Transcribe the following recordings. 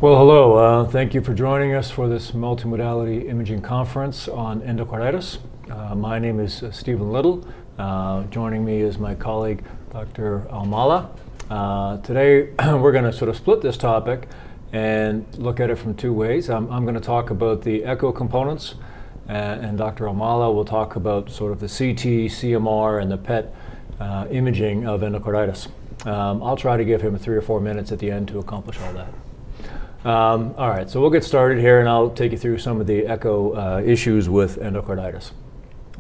Well, hello. Thank you for joining us for this multimodality imaging conference on endocarditis. My name is Stephen Little. Joining me is my colleague, Dr. Al-Mallah. Today, we're going to sort of split this topic and look at it from two ways. I'm going to talk about the echo components, and Dr. Al-Mallah will talk about sort of the CT, CMR, and the PET imaging of endocarditis. I'll try to give him 3 or 4 minutes at the end to accomplish all that. All right, so we'll get started here and I'll take you through some of the echo issues with endocarditis.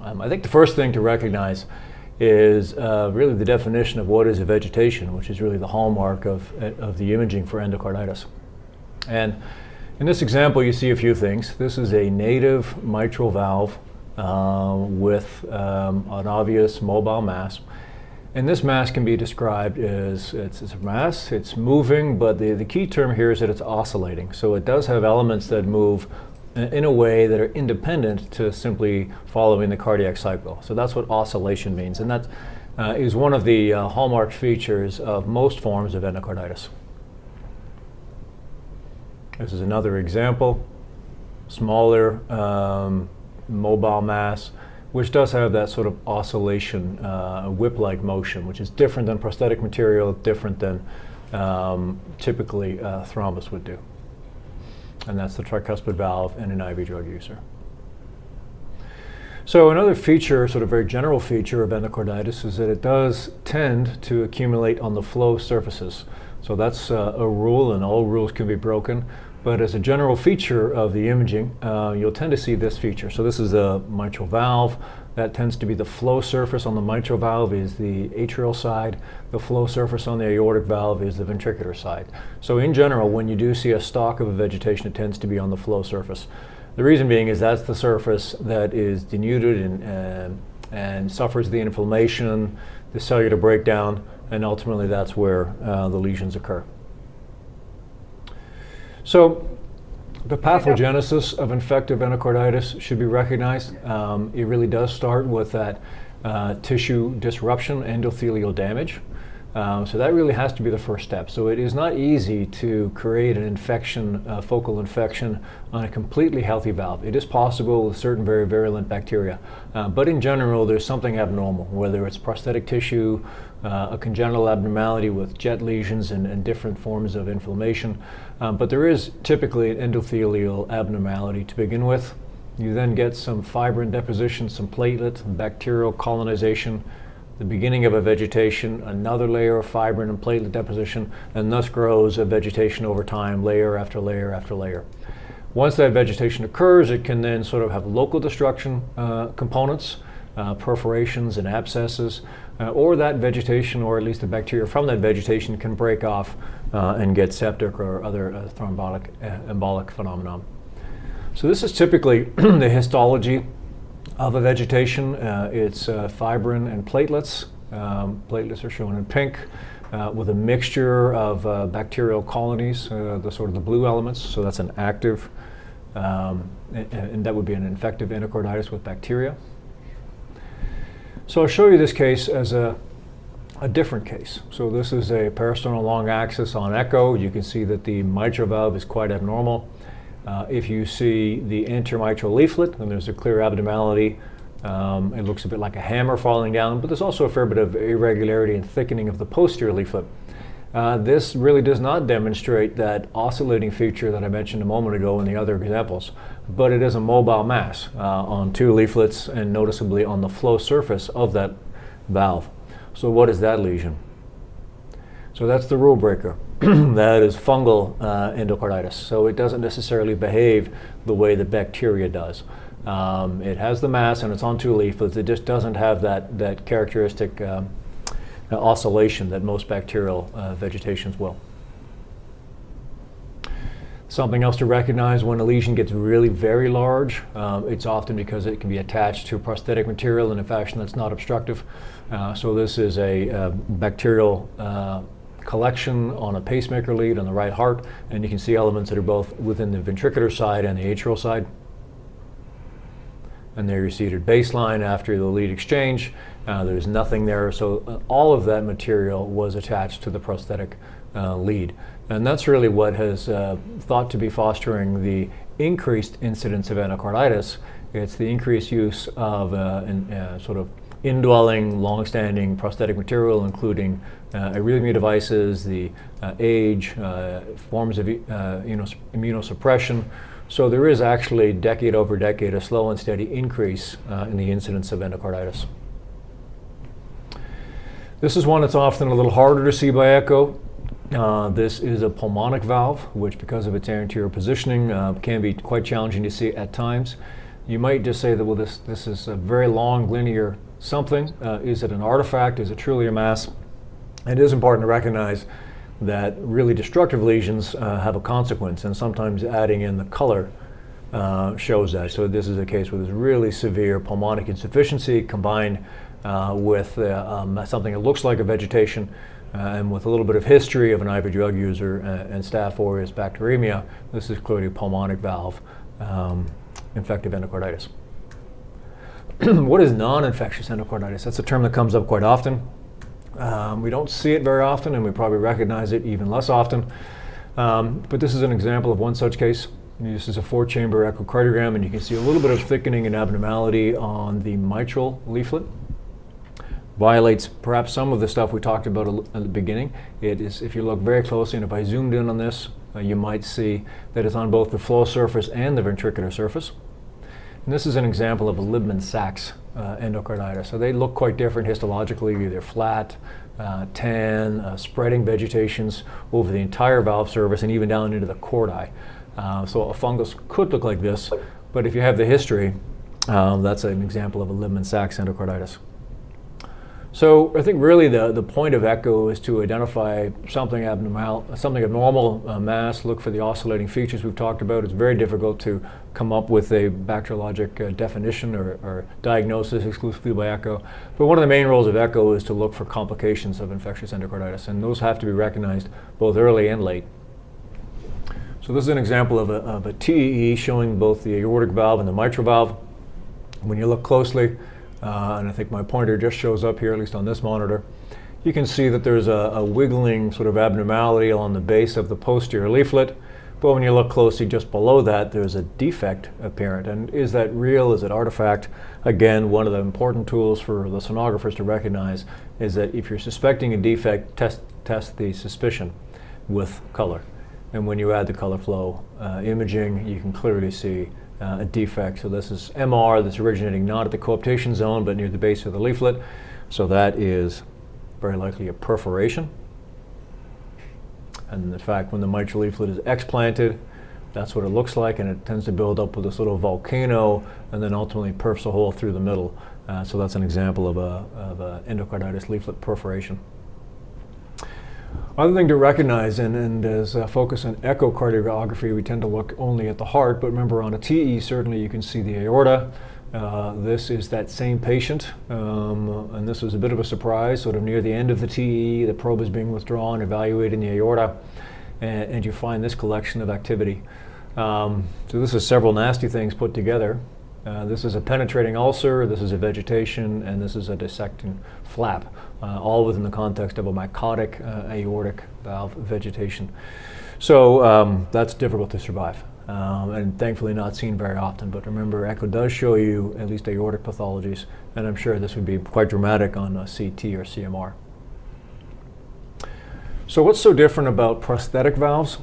I think the first thing to recognize is really the definition of what is a vegetation, which is really the hallmark of the imaging for endocarditis. And in this example, you see a few things. This is a native mitral valve with an obvious mobile mass. And this mass can be described as it's a mass, it's moving, but the key term here is that it's oscillating. So it does have elements that move in a way that are independent to simply following the cardiac cycle. So that's what oscillation means. And that is one of the hallmark features of most forms of endocarditis. This is another example, smaller mobile mass, which does have that sort of oscillation, whip-like motion, which is different than prosthetic material, different than typically thrombus would do. And that's the tricuspid valve in an IV drug user. So another feature, sort of very general feature of endocarditis, is that it does tend to accumulate on the flow surfaces. So that's a rule, and all rules can be broken. But as a general feature of the imaging, you'll tend to see this feature. So this is the mitral valve. That tends to be the flow surface on the mitral valve is the atrial side. The flow surface on the aortic valve is the ventricular side. So in general, when you do see a stalk of a vegetation, it tends to be on the flow surface. The reason being is that's the surface that is denuded and suffers the inflammation, the cellular breakdown, and ultimately that's where the lesions occur. So the pathogenesis of infective endocarditis should be recognized. It really does start with that tissue disruption, endothelial damage. So that really has to be the first step. So it is not easy to create an infection, focal infection, on a completely healthy valve. It is possible with certain very virulent bacteria. But in general, there's something abnormal, whether it's prosthetic tissue, a congenital abnormality with jet lesions and different forms of inflammation. But there is typically an endothelial abnormality to begin with. You then get some fibrin deposition, some platelet, bacterial colonization, the beginning of a vegetation, another layer of fibrin and platelet deposition, and thus grows a vegetation over time, layer after layer after layer. Once that vegetation occurs, it can then sort of have local destruction components, perforations and abscesses, or that vegetation, or at least the bacteria from that vegetation, can break off and get septic or other thrombotic embolic phenomenon. So this is typically the histology of a vegetation. It's fibrin and platelets. Platelets are shown in pink with a mixture of bacterial colonies, the sort of the blue elements. So that's an active, and that would be an infective endocarditis with bacteria. So I'll show you this case as a different case. So this is a parasternal long axis on echo. You can see that the mitral valve is quite abnormal. If you see the intermitral leaflet, then there's a clear abnormality. It looks a bit like a hammer falling down, but there's also a fair bit of irregularity and thickening of the posterior leaflet. This really does not demonstrate that oscillating feature that I mentioned a moment ago in the other examples, but it is a mobile mass on 2 leaflets and noticeably on the flow surface of that valve. So what is that lesion? So that's the rule breaker. That is fungal endocarditis. So it doesn't necessarily behave the way the bacteria does. It has the mass and it's on 2 leaflets. It just doesn't have that characteristic oscillation that most bacterial vegetations will. Something else to recognize when a lesion gets really very large, it's often because it can be attached to prosthetic material in a fashion that's not obstructive. So this is a bacterial collection on a pacemaker lead on the right heart, and you can see elements that are both within the ventricular side and the atrial side. And there you see it at baseline after the lead exchange. There's nothing there, so all of that material was attached to the prosthetic lead. And that's really what has thought to be fostering the increased incidence of endocarditis. It's the increased use of sort of indwelling, long-standing prosthetic material, including arrhythmia devices, the age, forms of immunosuppression. So there is actually, decade over decade, a slow and steady increase in the incidence of endocarditis. This is one that's often a little harder to see by echo. This is a pulmonic valve, which because of its anterior positioning can be quite challenging to see at times. You might just say that, well, this is a very long linear something. Is it an artifact? Is it truly a mass? It is important to recognize that really destructive lesions have a consequence, and sometimes adding in the color shows that. So this is a case where there's really severe pulmonic insufficiency combined with something that looks like a vegetation, and with a little bit of history of an IV drug user and Staph aureus bacteremia. This is clearly a pulmonic valve infective endocarditis. What is non-infectious endocarditis? That's a term that comes up quite often. We don't see it very often, and we probably recognize it even less often. But this is an example of one such case. This is a 4-chamber echocardiogram, and you can see a little bit of thickening and abnormality on the mitral leaflet. Violates perhaps some of the stuff we talked about at the beginning. It is, if you look very closely, and if I zoomed in on this, you might see that it's on both the flow surface and the ventricular surface. And this is an example of a Liebman-Sachs endocarditis. So they look quite different histologically, either flat, tan, spreading vegetations over the entire valve surface and even down into the chordae. So a fungus could look like this, but if you have the history, that's an example of a Liebman-Sachs endocarditis. So I think really the point of echo is to identify something abnormal, mass, look for the oscillating features we've talked about. It's very difficult to come up with a bacteriologic definition or diagnosis exclusively by echo. But one of the main roles of echo is to look for complications of infectious endocarditis, and those have to be recognized both early and late. So this is an example of a TEE showing both the aortic valve and the mitral valve. When you look closely, and I think my pointer just shows up here, at least on this monitor, you can see that there's a wiggling sort of abnormality along the base of the posterior leaflet. But when you look closely just below that, there's a defect apparent. And is that real? Is it artifact? Again, one of the important tools for the sonographers to recognize is that if you're suspecting a defect, test the suspicion with color. And when you add the color flow imaging, you can clearly see a defect. So this is MR that's originating not at the coaptation zone, but near the base of the leaflet. So that is very likely a perforation. And in fact, when the mitral leaflet is explanted, that's what it looks like, and it tends to build up with this little volcano and then ultimately perfs a hole through the middle. So that's an example of a endocarditis leaflet perforation. Other thing to recognize, and as a focus on echocardiography, we tend to look only at the heart, but remember on a TE, certainly you can see the aorta. This is that same patient, and this was a bit of a surprise, sort of near the end of the TE, the probe is being withdrawn, evaluating the aorta, and you find this collection of activity. So this is several nasty things put together. This is a penetrating ulcer, this is a vegetation, and this is a dissecting flap, all within the context of a mycotic aortic valve vegetation. So that's difficult to survive, and thankfully not seen very often. But remember, echo does show you at least aortic pathologies, and I'm sure this would be quite dramatic on a CT or CMR. So what's so different about prosthetic valves?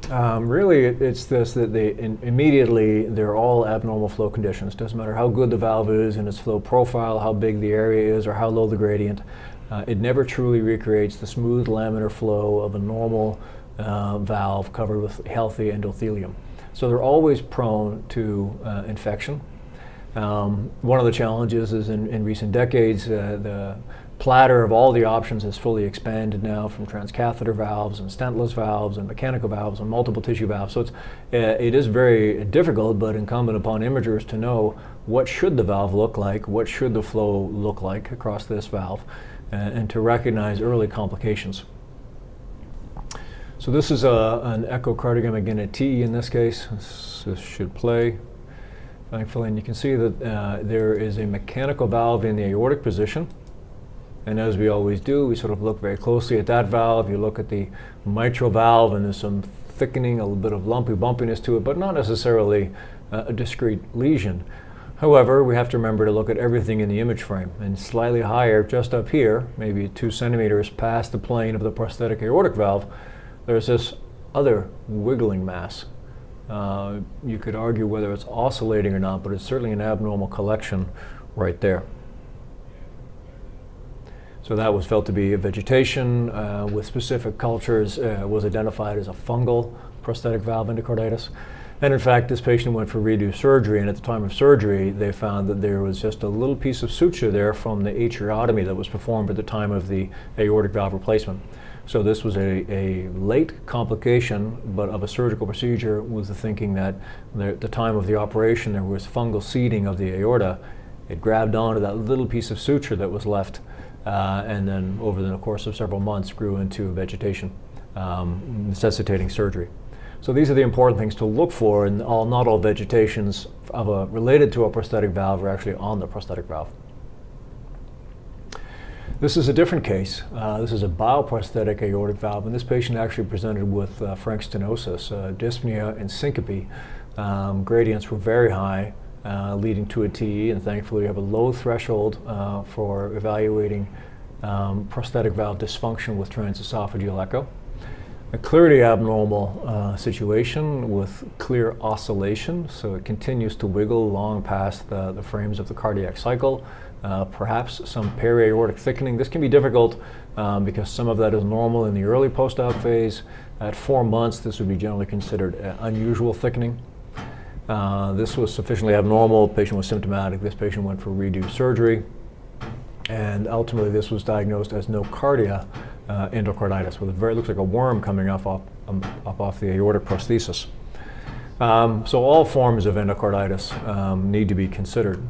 Really, it's this, that immediately they're all abnormal flow conditions. Doesn't matter how good the valve is in its flow profile, how big the area is, or how low the gradient. It never truly recreates the smooth laminar flow of a normal valve covered with healthy endothelium. So they're always prone to infection. One of the challenges is in recent decades, the platter of all the options has fully expanded now from transcatheter valves and stentless valves and mechanical valves and multiple tissue valves. So it is very difficult, but incumbent upon imagers to know what should the valve look like, what should the flow look like across this valve, and to recognize early complications. So this is an echocardiogram, again a TE in this case. This should play, thankfully, and you can see that there is a mechanical valve in the aortic position. And as we always do, we sort of look very closely at that valve. You look at the mitral valve, and there's some thickening, a little bit of lumpy bumpiness to it, but not necessarily a discrete lesion. However, we have to remember to look at everything in the image frame, and slightly higher, just up here, maybe 2 centimeters past the plane of the prosthetic aortic valve, there's this other wiggling mass. You could argue whether it's oscillating or not, but it's certainly an abnormal collection right there. So that was felt to be a vegetation with specific cultures, was identified as a fungal prosthetic valve endocarditis. And in fact, this patient went for redo surgery, and at the time of surgery, they found that there was just a little piece of suture there from the aortotomy that was performed at the time of the aortic valve replacement. So this was a late complication, but of a surgical procedure, with the thinking that at the time of the operation, there was fungal seeding of the aorta. It grabbed onto that little piece of suture that was left, and then over the course of several months grew into vegetation, necessitating surgery. So these are the important things to look for, and not all vegetations related to a prosthetic valve are actually on the prosthetic valve. This is a different case. This is a bioprosthetic aortic valve, and this patient actually presented with frank stenosis, dyspnea, and syncope. Gradients were very high, leading to a TE, and thankfully we have a low threshold for evaluating prosthetic valve dysfunction with transesophageal echo. A clearly abnormal situation with clear oscillation, so it continues to wiggle long past the frames of the cardiac cycle, perhaps some peri-aortic thickening. This can be difficult because some of that is normal in the early post-op phase. At 4 months, this would be generally considered unusual thickening. This was sufficiently abnormal. The patient was symptomatic. This patient went for redo surgery, and ultimately this was diagnosed as nocardia endocarditis, with looks like a worm coming off the aortic prosthesis. So all forms of endocarditis need to be considered.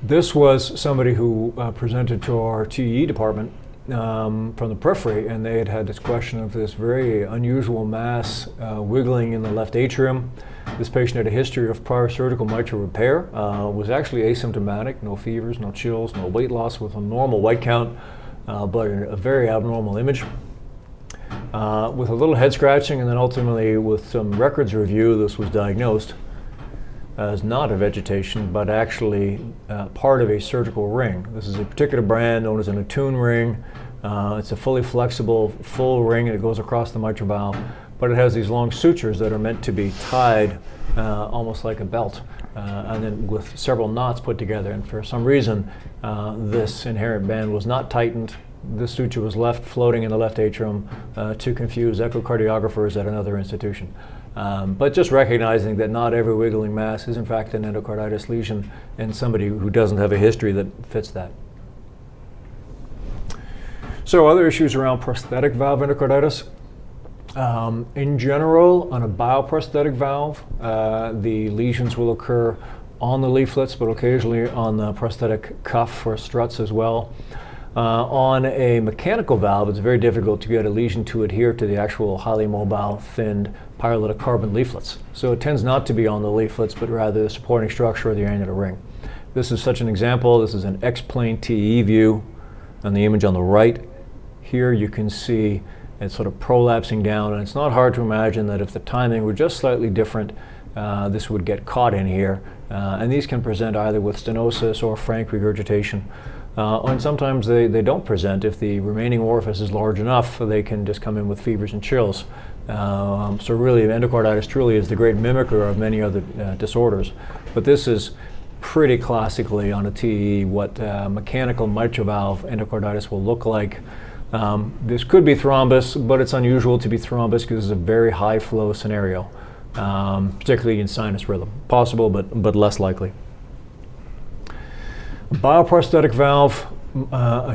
This was somebody who presented to our TE department from the periphery, and they had this question of this very unusual mass wiggling in the left atrium. This patient had a history of prior surgical mitral repair, was actually asymptomatic, no fevers, no chills, no weight loss, with a normal white count, but a very abnormal image. With a little head scratching, and then ultimately with some records review, this was diagnosed as not a vegetation, but actually part of a surgical ring. This is a particular brand known as an attune ring. It's a fully flexible, full ring that goes across the mitral valve, but it has these long sutures that are meant to be tied almost like a belt, and then with several knots put together. And for some reason, this inherent band was not tightened. This suture was left floating in the left atrium to confuse echocardiographers at another institution. But just recognizing that not every wiggling mass is in fact an endocarditis lesion, and somebody who doesn't have a history that fits that. So other issues around prosthetic valve endocarditis. In general, on a bioprosthetic valve, the lesions will occur on the leaflets, but occasionally on the prosthetic cuff or struts as well. On a mechanical valve, it's very difficult to get a lesion to adhere to the actual highly mobile, thinned pyrolytic carbon leaflets. So it tends not to be on the leaflets, but rather the supporting structure of the annular ring. This is such an example. This is an X-plane TE view on the image on the right. Here you can see it's sort of prolapsing down, and it's not hard to imagine that if the timing were just slightly different, this would get caught in here. And these can present either with stenosis or frank regurgitation. And sometimes they don't present. If the remaining orifice is large enough, they can just come in with fevers and chills. So really, endocarditis truly is the great mimicker of many other disorders. But this is pretty classically on a TE what mechanical mitral valve endocarditis will look like. This could be thrombus, but it's unusual to be thrombus because it's a very high flow scenario, particularly in sinus rhythm. Possible, but less likely. Bioprosthetic valve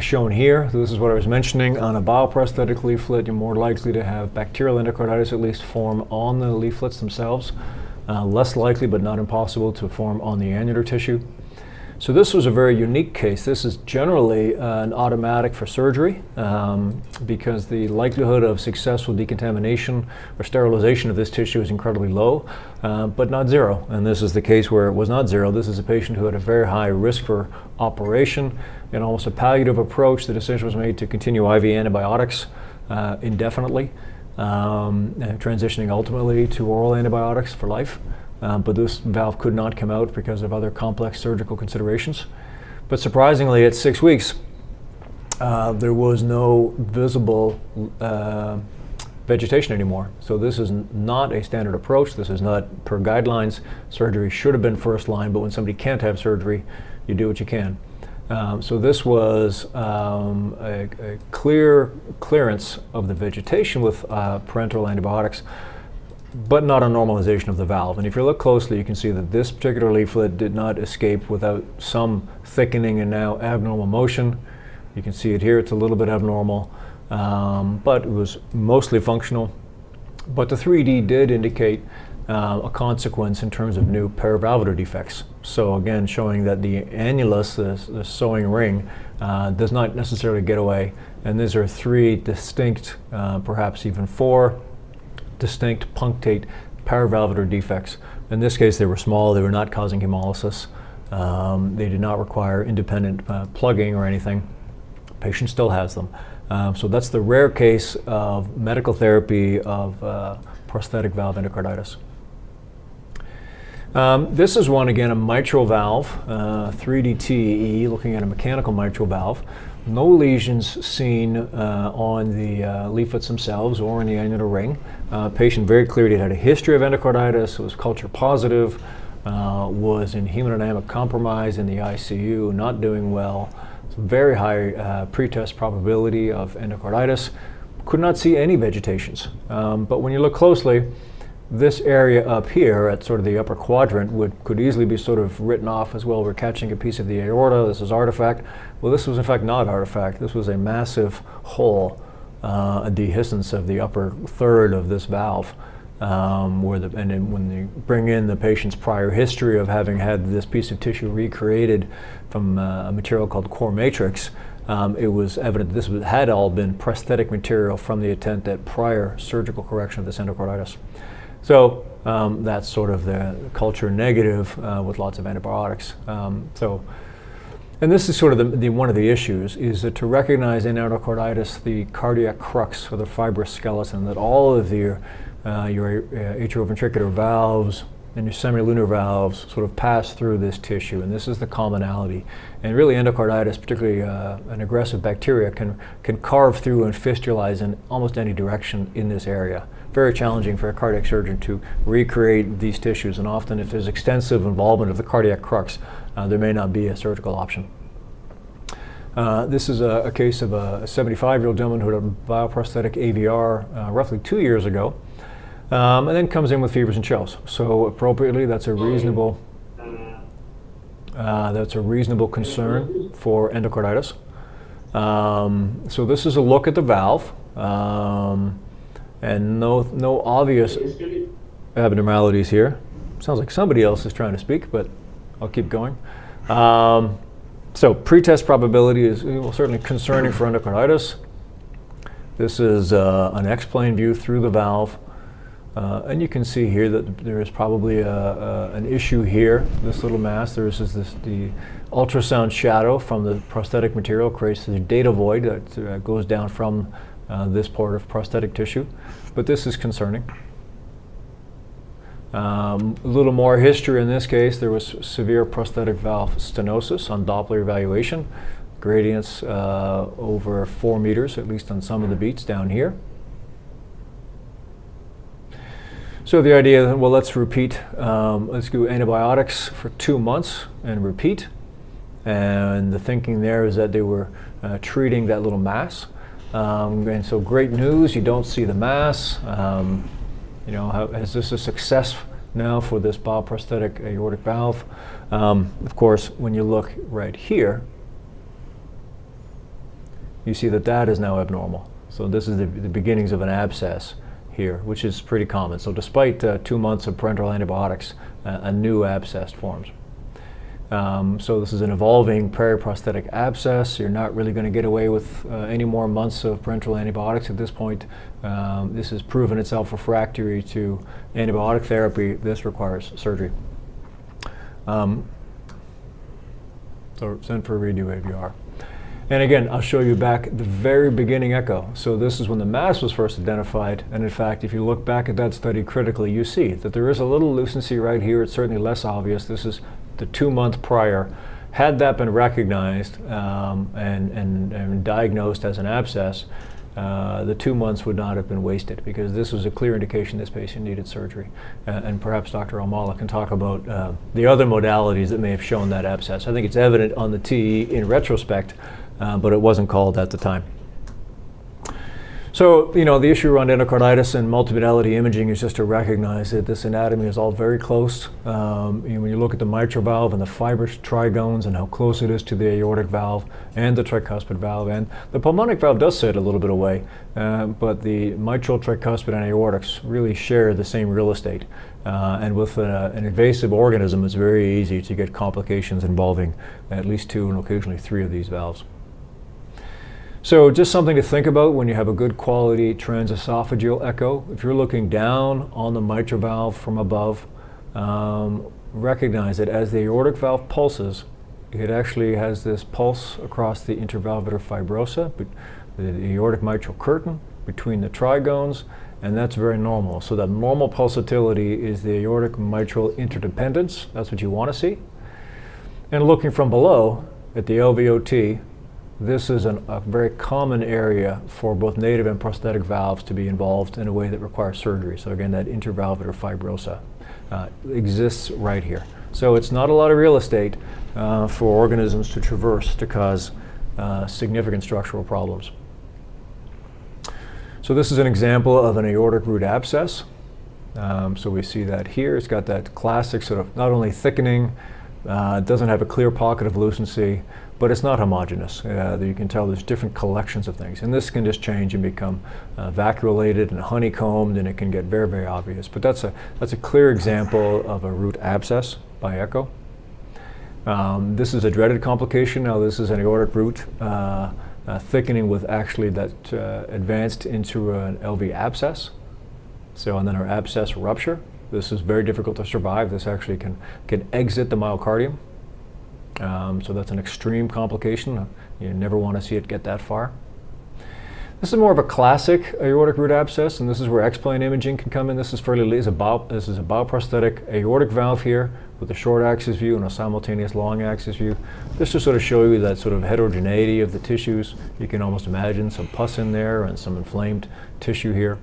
shown here. So this is what I was mentioning. On a bioprosthetic leaflet, you're more likely to have bacterial endocarditis at least form on the leaflets themselves. Less likely, but not impossible, to form on the annular tissue. So this was a very unique case. This is generally an automatic for surgery because the likelihood of successful decontamination or sterilization of this tissue is incredibly low, but not zero. And this is the case where it was not zero. This is a patient who had a very high risk for operation. In almost a palliative approach, the decision was made to continue IV antibiotics indefinitely, transitioning ultimately to oral antibiotics for life. But this valve could not come out because of other complex surgical considerations. But surprisingly, at 6 weeks, there was no visible vegetation anymore. So this is not a standard approach. This is not per guidelines. Surgery should have been first line, but when somebody can't have surgery, you do what you can. So this was a clear clearance of the vegetation with parenteral antibiotics, but not a normalization of the valve. And if you look closely, you can see that this particular leaflet did not escape without some thickening and now abnormal motion. You can see it here, it's a little bit abnormal, but it was mostly functional. But the 3D did indicate a consequence in terms of new paravalvular defects. So again, showing that the annulus, the sewing ring, does not necessarily get away. And these are 3 distinct, perhaps even 4, distinct punctate paravalvular defects. In this case, they were small. They were not causing hemolysis. They did not require independent plugging or anything. The patient still has them. So that's the rare case of medical therapy of prosthetic valve endocarditis. This is one, again, a mitral valve, 3D TAE, looking at a mechanical mitral valve. No lesions seen on the leaflets themselves or in the annular ring. Patient very clearly had a history of endocarditis, was culture positive, was in hemodynamic compromise in the ICU, not doing well. Very high pretest probability of endocarditis. Could not see any vegetations. But when you look closely, this area up here at sort of the upper quadrant could easily be sort of written off as well. We're catching a piece of the aorta. This is artifact. Well, this was in fact not artifact. This was a massive hole, a dehiscence of the upper third of this valve. And then when they bring in the patient's prior history of having had this piece of tissue recreated from a material called core matrix, it was evident this had all been prosthetic material from the attempt at prior surgical correction of this endocarditis. So that's sort of the culture negative with lots of antibiotics. And this is sort of one of the issues, is that to recognize in endocarditis the cardiac crux or the fibrous skeleton, that all of your atrioventricular valves and your semilunar valves sort of pass through this tissue, and this is the commonality. And really endocarditis, particularly an aggressive bacteria, can carve through and fistulize in almost any direction in this area. Very challenging for a cardiac surgeon to recreate these tissues, and often if there's extensive involvement of the cardiac crux, there may not be a surgical option. This is a case of a 75-year-old gentleman who had a bioprosthetic AVR roughly 2 years ago, and then comes in with fevers and chills. So appropriately, that's a reasonable concern for endocarditis. So this is a look at the valve. And no obvious abnormalities here. Sounds like somebody else is trying to speak, but I'll keep going. So pretest probability is certainly concerning for endocarditis. This is an X-plane view through the valve. And you can see here that there is probably an issue here. This little mass, the ultrasound shadow from the prosthetic material creates the data void that goes down from this part of prosthetic tissue, but this is concerning. A little more history in this case. There was severe prosthetic valve stenosis on Doppler evaluation, gradients over 4 meters, at least on some of the beats down here. So the idea that, well, let's repeat, let's do antibiotics for 2 months and repeat. And the thinking there is that they were treating that little mass. And so great news, you don't see the mass. Is this a success now for this bioprosthetic aortic valve? Of course, when you look right here, you see that that is now abnormal. So this is the beginnings of an abscess here, which is pretty common. So despite 2 months of parenteral antibiotics, a new abscess forms. So this is an evolving periprosthetic abscess. You're not really going to get away with any more months of parenteral antibiotics at this point. This has proven itself refractory to antibiotic therapy. This requires surgery. So send for a redo AVR. And again, I'll show you back the very beginning echo. So this is when the mass was first identified. And in fact, if you look back at that study critically, you see that there is a little lucency right here. It's certainly less obvious. This is the 2 month prior. Had that been recognized and diagnosed as an abscess, the 2 months would not have been wasted, because this was a clear indication this patient needed surgery. And perhaps Dr. Al-Mallah can talk about the other modalities that may have shown that abscess. I think it's evident on the TE in retrospect, but it wasn't called at the time. So, you know, the issue around endocarditis and multimodality imaging is just to recognize that this anatomy is all very close. You know, when you look at the mitral valve and the fibrous trigones and how close it is to the aortic valve and the tricuspid valve, and the pulmonic valve does sit a little bit away, but the mitral, tricuspid, and aortics really share the same real estate. And with an invasive organism, it's very easy to get complications involving at least 2 and occasionally 3 of these valves. So just something to think about when you have a good quality transesophageal echo. If you're looking down on the mitral valve from above, recognize that as the aortic valve pulses, it actually has this pulse across the intervalvular fibrosa, the aortic mitral curtain between the trigones, and that's very normal. So that normal pulsatility is the aortic mitral interdependence. That's what you want to see. And looking from below at the LVOT, this is a very common area for both native and prosthetic valves to be involved in a way that requires surgery. So again, that intervalvular fibrosa exists right here. So it's not a lot of real estate for organisms to traverse to cause significant structural problems. So this is an example of an aortic root abscess. So we see that here. It's got that classic sort of not only thickening, it doesn't have a clear pocket of lucency, but it's not homogeneous. You can tell there's different collections of things. And this can just change and become vacuolated and honeycombed, and it can get very, very obvious. But that's a clear example of a root abscess by echo. This is a dreaded complication. Now this is an aortic root thickening with actually that advanced into an LV abscess. So, and then our abscess rupture. This is very difficult to survive. This actually can exit the myocardium. So that's an extreme complication. You never want to see it get that far. This is more of a classic aortic root abscess, and this is where X-plane imaging can come in. This is this is a bioprosthetic aortic valve here with a short axis view and a simultaneous long axis view. This to sort of show you that sort of heterogeneity of the tissues. You can almost imagine some pus in there and some inflamed tissue here.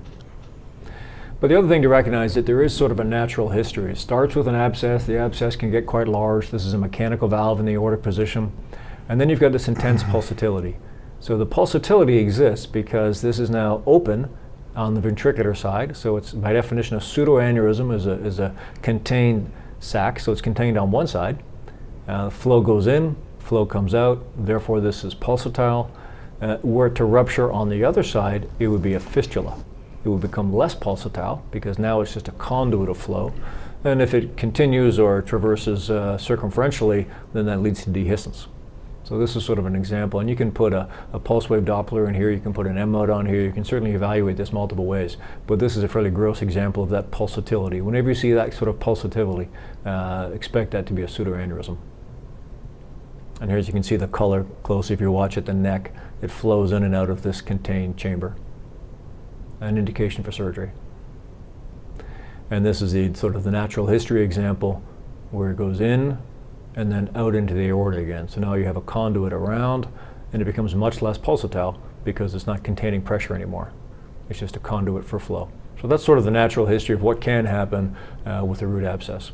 But the other thing to recognize is that there is sort of a natural history. It starts with an abscess. The abscess can get quite large. This is a mechanical valve in the aortic position. And then you've got this intense pulsatility. So the pulsatility exists because this is now open on the ventricular side. So it's by definition a pseudoaneurysm is a contained sac. So it's contained on one side. Flow goes in, flow comes out. Therefore this is pulsatile. Were it to rupture on the other side, it would be a fistula. It will become less pulsatile because now it's just a conduit of flow. And if it continues or traverses circumferentially, then that leads to dehiscence. So this is sort of an example. And you can put a pulse wave Doppler in here. You can put an M-mode on here. You can certainly evaluate this multiple ways. But this is a fairly gross example of that pulsatility. Whenever you see that sort of pulsatility, expect that to be a pseudoaneurysm. And here, as you can see the color closely, if you watch at the neck, it flows in and out of this contained chamber. An indication for surgery. And this is the sort of the natural history example where it goes in and then out into the aorta again. So now you have a conduit around, and it becomes much less pulsatile because it's not containing pressure anymore. It's just a conduit for flow. So that's sort of the natural history of what can happen with a root abscess.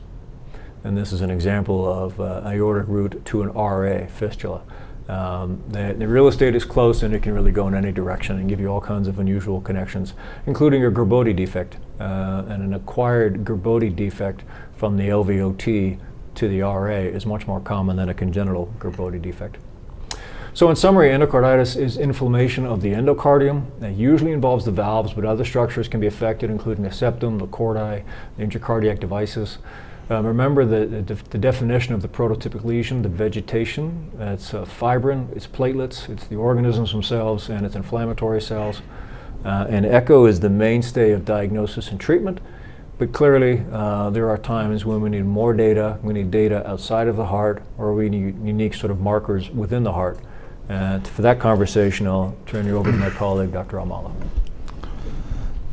And this is an example of aortic root to an RA fistula. The real estate is close, and it can really go in any direction and give you all kinds of unusual connections, including a Gerbodi defect and an acquired Gerbodi defect from the LVOT to the RA is much more common than a congenital Gerbodi defect. So in summary, endocarditis is inflammation of the endocardium. It usually involves the valves, but other structures can be affected, including the septum, the chordae, the intracardiac devices. Remember the definition of the prototypic lesion, the vegetation. It's fibrin, it's platelets, it's the organisms themselves, and it's inflammatory cells. And echo is the mainstay of diagnosis and treatment. But clearly, there are times when we need more data. We need data outside of the heart, or we need unique sort of markers within the heart. And for that conversation, I'll turn you over to my colleague, Dr. Al-Mallah.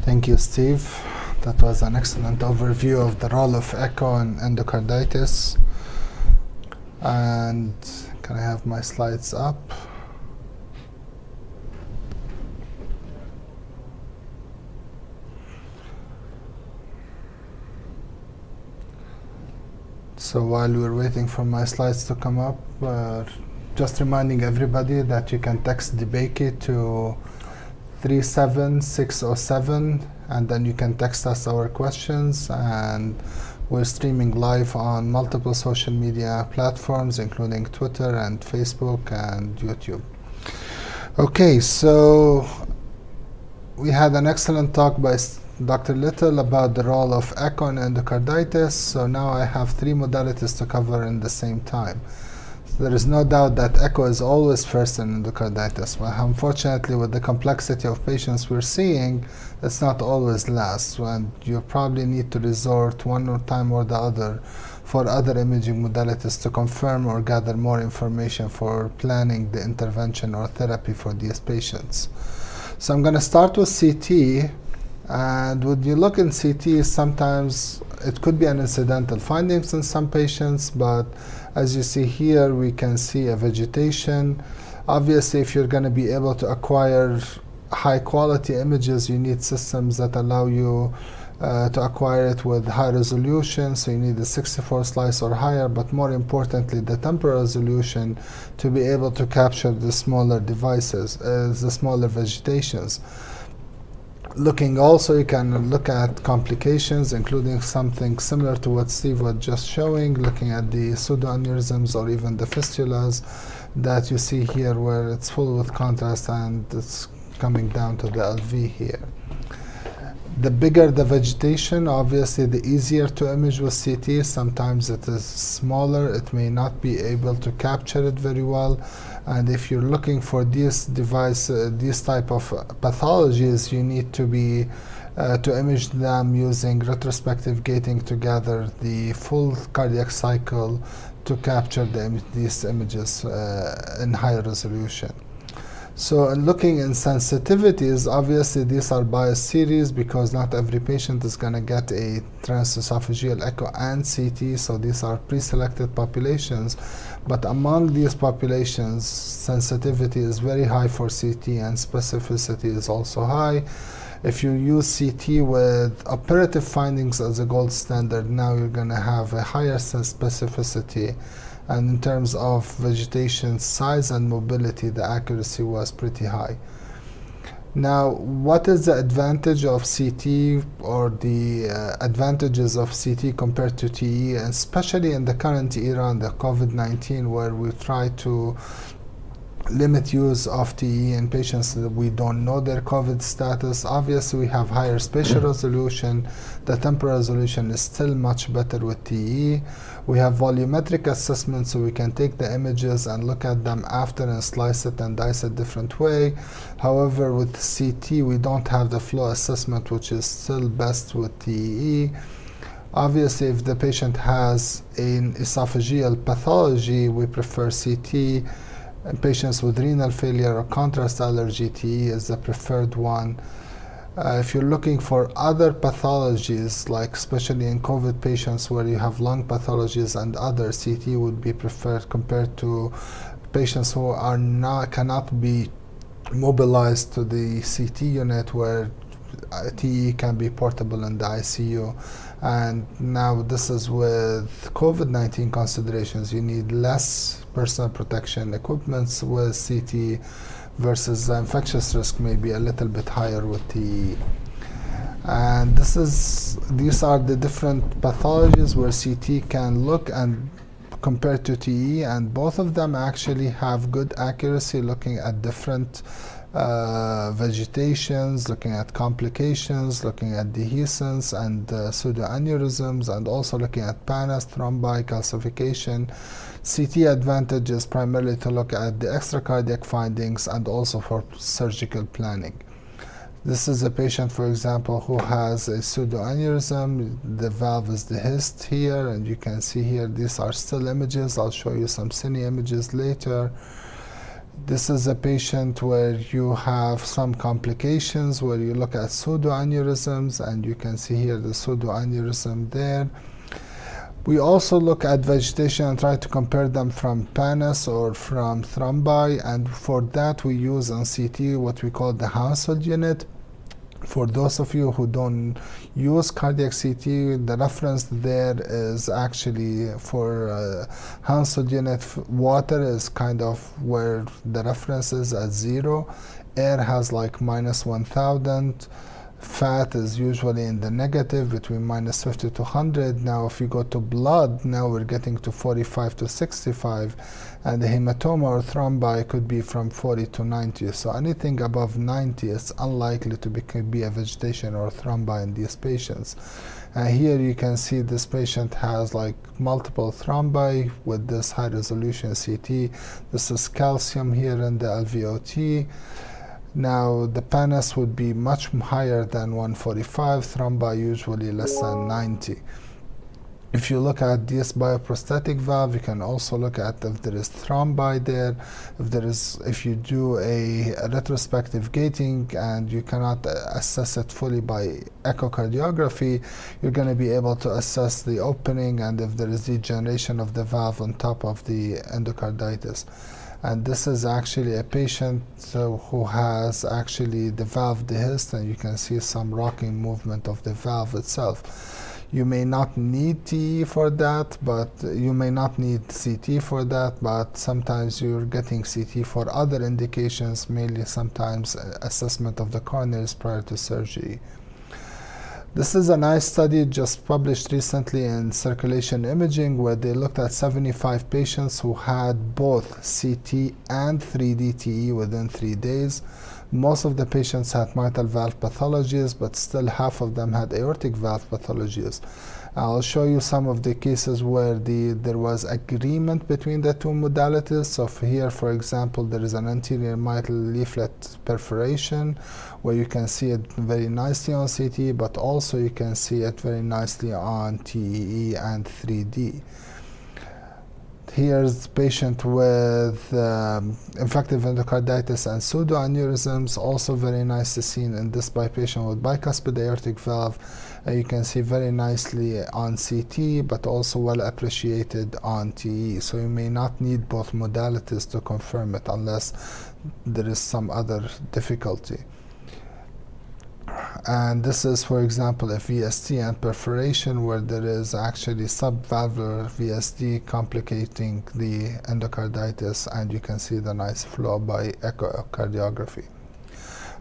Thank you, Steve. That was an excellent overview of the role of echo in endocarditis. And can I have my slides up? So while we're waiting for my slides to come up, just reminding everybody that you can text DeBakey to 37607, and then you can text us our questions, and we're streaming live on multiple social media platforms, including Twitter and Facebook and YouTube. Okay, so we had an excellent talk by Dr. Little about the role of echo in endocarditis. So now I have 3 modalities to cover in the same time. There is no doubt that echo is always first in endocarditis, but unfortunately with the complexity of patients we're seeing, it's not always last, and you probably need to resort one time or the other for other imaging modalities to confirm or gather more information for planning the intervention or therapy for these patients. So I'm going to start with CT, and when you look in CT, sometimes it could be an incidental findings in some patients, but as you see here, we can see a vegetation. Obviously, if you're going to be able to acquire high quality images, you need systems that allow you to acquire it with high resolution. So you need a 64 slice or higher, but more importantly, the temporal resolution to be able to capture the smaller devices, the smaller vegetations. Looking also, you can look at complications, including something similar to what Steve was just showing, looking at the pseudoaneurysms or even the fistulas that you see here, where it's full with contrast and it's coming down to the LV here. The bigger the vegetation, obviously the easier to image with CT. Sometimes it is smaller, it may not be able to capture it very well. And if you're looking for these these type of pathologies, you need to be to image them using retrospective gating to gather the full cardiac cycle to capture these images in high resolution. So looking in sensitivities, obviously these are biased series because not every patient is going to get a transesophageal echo and CT, so these are pre-selected populations. But among these populations, sensitivity is very high for CT and specificity is also high. If you use CT with operative findings as a gold standard, now you're going to have a higher specificity. And in terms of vegetation size and mobility, the accuracy was pretty high. Now, what is the advantage of CT or the advantages of CT compared to TE, especially in the current era, in the COVID-19, where we try to limit use of TE in patients that we don't know their COVID status? Obviously, we have higher spatial resolution. The temporal resolution is still much better with TE. We have volumetric assessment, so we can take the images and look at them after and slice it and dice it different way. However, with CT, we don't have the flow assessment, which is still best with TE. Obviously, if the patient has an esophageal pathology, we prefer CT. And patients with renal failure or contrast allergy, TE is the preferred one. If you're looking for other pathologies, like especially in COVID patients where you have lung pathologies and other, CT would be preferred compared to patients who are cannot be mobilized to the CT unit, where TE can be portable in the ICU. And now this is with COVID-19 considerations. You need less personal protection equipment with CT versus the infectious risk may be a little bit higher with TE. And these are the different pathologies where CT can look and compared to TE, and both of them actually have good accuracy looking at different vegetations, looking at complications, looking at dehiscence and pseudoaneurysms, and also looking at pannus, thrombi, calcification. CT advantage is primarily to look at the extracardiac findings and also for surgical planning. This is a patient, for example, who has a pseudoaneurysm. The valve is dehisced here, and you can see here these are still images. I'll show you some cine images later. This is a patient where you have some complications, where you look at pseudoaneurysms, and you can see here the pseudoaneurysm there. We also look at vegetation and try to compare them from pannus or from thrombi, and for that we use on CT what we call the Hounsfield unit. For those of you who don't use cardiac CT, the reference there is actually for Hounsfield unit. Water is kind of where the reference is at 0. Air has like -1000. Fat is usually in the negative between -50 to 100. Now if you go to blood, now we're getting to 45 to 65, and the hematoma or thrombi could be from 40 to 90. So anything above 90 is unlikely to be a vegetation or thrombi in these patients. Here you can see this patient has like multiple thrombi with this high resolution CT. This is calcium here in the LVOT. Now the pannus would be much higher than 145, thrombi usually less than 90. If you look at this bioprosthetic valve, you can also look at if there is thrombi there. If you do a retrospective gating and you cannot assess it fully by echocardiography, you're going to be able to assess the opening and if there is degeneration of the valve on top of the endocarditis. And this is actually a patient who has actually the valve dehisced, and you can see some rocking movement of the valve itself. You may not need TE for that, but you may not need CT for that, but sometimes you're getting CT for other indications, mainly sometimes assessment of the coronaries prior to surgery. This is a nice study just published recently in Circulation Imaging, where they looked at 75 patients who had both CT and 3D TE within 3 days. Most of the patients had mitral valve pathologies, but still half of them had aortic valve pathologies. I'll show you some of the cases where there was agreement between the two modalities. So here, for example, there is an anterior mitral leaflet perforation where you can see it very nicely on CT, but also you can see it very nicely on TEE and 3D. Here's the patient with infective endocarditis and pseudoaneurysms, also very nicely seen in this patient with bicuspid aortic valve. You can see very nicely on CT, but also well appreciated on TE. So you may not need both modalities to confirm it unless there is some other difficulty. And this is, for example, a VSD and perforation where there is actually subvalvular VSD complicating the endocarditis, and you can see the nice flow by echocardiography.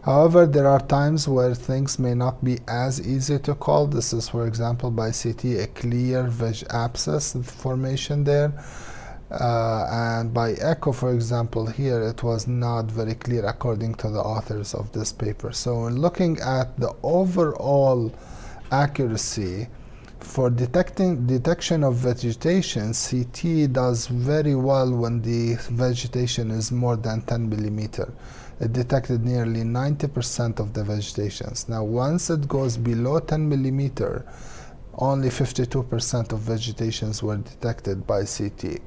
However, there are times where things may not be as easy to call. This is, for example, by CT, a clear veg abscess formation there. And by echo, for example, here it was not very clear according to the authors of this paper. So in looking at the overall accuracy for detection of vegetation, CT does very well when the vegetation is more than 10 millimeter. It detected nearly 90% of the vegetations. Now once it goes below 10 millimeter, only 52% of vegetations were detected by CT.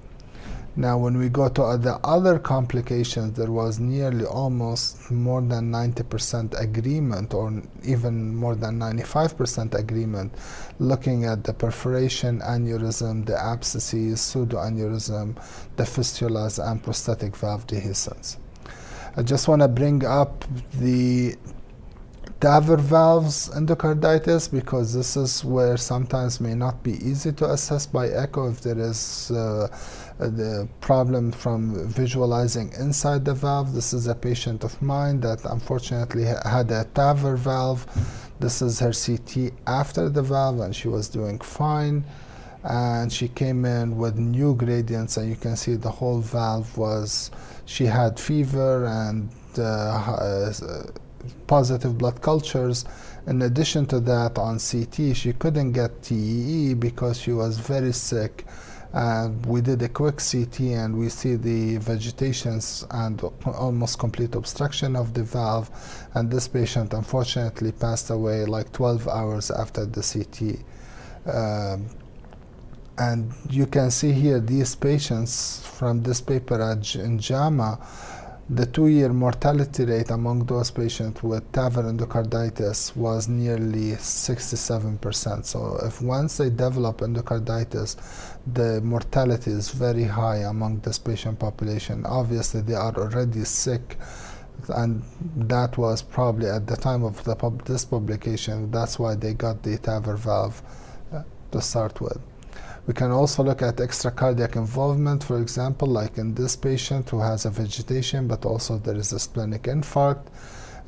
Now when we go to the other complications, there was nearly almost more than 90% agreement, or even more than 95% agreement, looking at the perforation, aneurysm, the abscesses, pseudoaneurysm, the fistulas, and prosthetic valve dehiscence. I just want to bring up the TAVR valves endocarditis, because this is where sometimes may not be easy to assess by echo if there is the problem from visualizing inside the valve. This is a patient of mine that unfortunately had a TAVR valve. This is her CT after the valve, and she was doing fine. and she came in with new gradients, and you can see the whole valve was, she had fever and positive blood cultures. In addition to that, on CT, she couldn't get TEE because she was very sick. And we did a quick CT, and we see the vegetations and almost complete obstruction of the valve. And this patient unfortunately passed away like 12 hours after the CT. And you can see here these patients from this paper in JAMA, the 2-year mortality rate among those patients with TAVR endocarditis was nearly 67%. So if once they develop endocarditis, the mortality is very high among this patient population. Obviously, they are already sick, and that was probably at the time of this publication, that's why they got the TAVR valve to start with. We can also look at extracardiac involvement, for example, like in this patient who has a vegetation, but also there is a splenic infarct.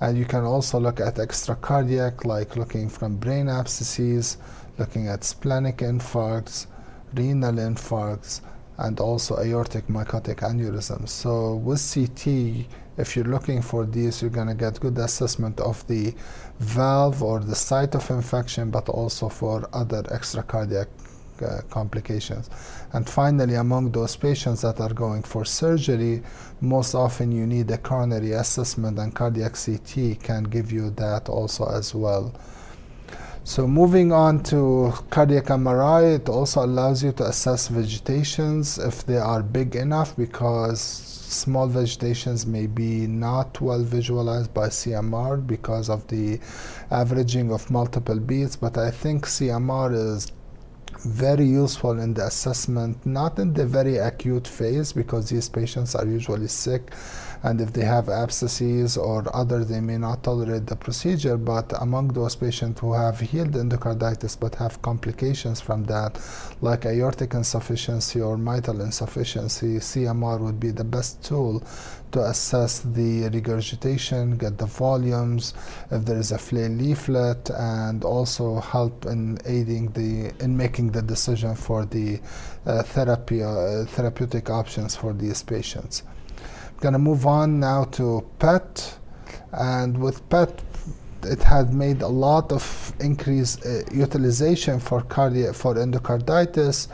And you can also look at extracardiac, like looking from brain abscesses, looking at splenic infarcts, renal infarcts, and also aortic myocardic aneurysms. So with CT, if you're looking for these, you're going to get good assessment of the valve or the site of infection, but also for other extracardiac complications. And finally, among those patients that are going for surgery, most often you need a coronary assessment, and cardiac CT can give you that also as well. So moving on to cardiac MRI, it also allows you to assess vegetations if they are big enough, because small vegetations may be not well visualized by CMR because of the averaging of multiple beats. But I think CMR is very useful in the assessment, not in the very acute phase, because these patients are usually sick, and if they have abscesses or other, they may not tolerate the procedure. But among those patients who have healed endocarditis but have complications from that, like aortic insufficiency or mitral insufficiency, CMR would be the best tool to assess the regurgitation, get the volumes, if there is a flail leaflet, and also help in aiding in making the decision for the therapeutic options for these patients. I'm going to move on now to PET, and with PET, it had made a lot of increased utilization for endocarditis.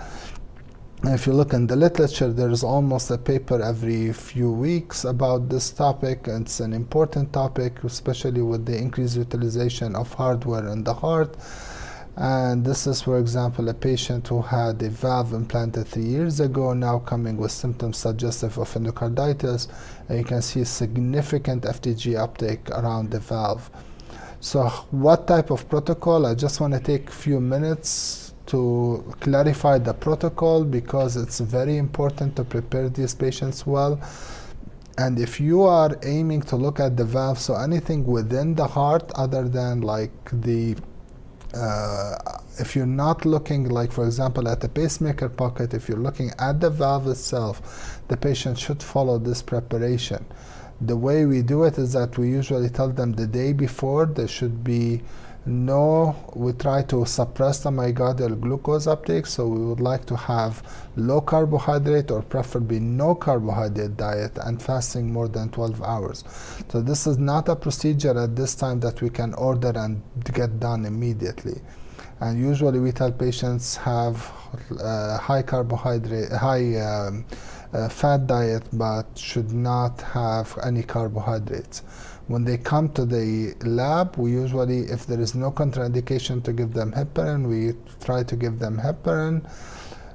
If you look in the literature, there is almost a paper every few weeks about this topic. It's an important topic, especially with the increased utilization of hardware in the heart. And this is, for example, a patient who had a valve implanted 3 years ago, now coming with symptoms suggestive of endocarditis. And you can see significant FTG uptake around the valve. So what type of protocol? I just want to take a few minutes to clarify the protocol, because it's very important to prepare these patients well. And if you are aiming to look at the valve, so anything within the heart other than like the if you're not looking, like for example at the pacemaker pocket, if you're looking at the valve itself, the patient should follow this preparation. The way we do it is that we usually tell them the day before there should be we try to suppress the myocardial glucose uptake, so we would like to have low carbohydrate or preferably no carbohydrate diet, and fasting more than 12 hours. So this is not a procedure at this time that we can order and get done immediately. And usually we tell patients have high carbohydrate, fat diet, but should not have any carbohydrates. When they come to the lab, we usually, if there is no contraindication to give them heparin, we try to give them heparin.